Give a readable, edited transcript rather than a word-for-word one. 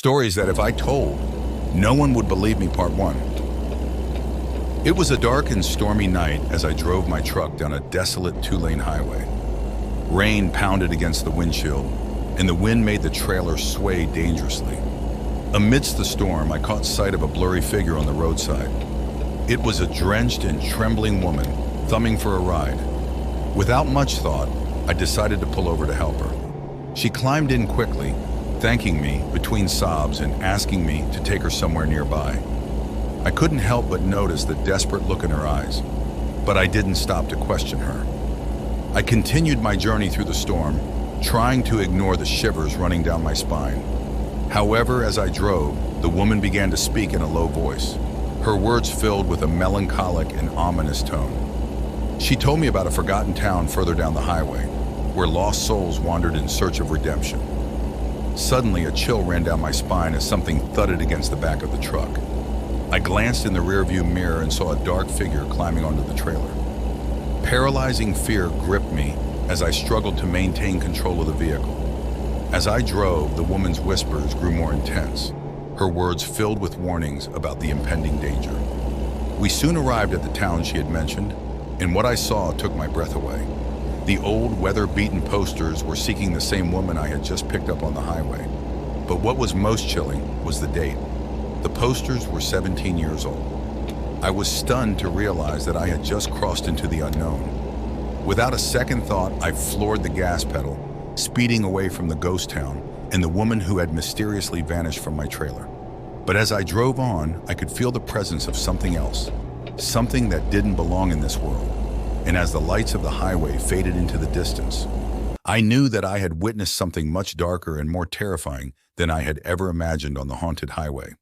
Stories that if I told, no one would believe me. Part 1. It was a dark and stormy night as I drove my truck down a desolate two-lane highway. Rain pounded against the windshield, and the wind made the trailer sway dangerously. Amidst the storm, I caught sight of a blurry figure on the roadside. It was a drenched and trembling woman, thumbing for a ride. Without much thought, I decided to pull over to help her. She climbed in quickly, thanking me between sobs and asking me to take her somewhere nearby. I couldn't help but notice the desperate look in her eyes, but I didn't stop to question her. I continued my journey through the storm, trying to ignore the shivers running down my spine. However, as I drove, the woman began to speak in a low voice, her words filled with a melancholic and ominous tone. She told me about a forgotten town further down the highway, where lost souls wandered in search of redemption. Suddenly, a chill ran down my spine as something thudded against the back of the truck. I glanced in the rearview mirror and saw a dark figure climbing onto the trailer. Paralyzing fear gripped me as I struggled to maintain control of the vehicle. As I drove, the woman's whispers grew more intense, her words filled with warnings about the impending danger. We soon arrived at the town she had mentioned, and what I saw took my breath away. The old, weather-beaten posters were seeking the same woman I had just picked up on the highway. But what was most chilling was the date. The posters were 17 years old. I was stunned to realize that I had just crossed into the unknown. Without a second thought, I floored the gas pedal, speeding away from the ghost town and the woman who had mysteriously vanished from my trailer. But as I drove on, I could feel the presence of something else, something that didn't belong in this world. And as the lights of the highway faded into the distance, I knew that I had witnessed something much darker and more terrifying than I had ever imagined on the haunted highway.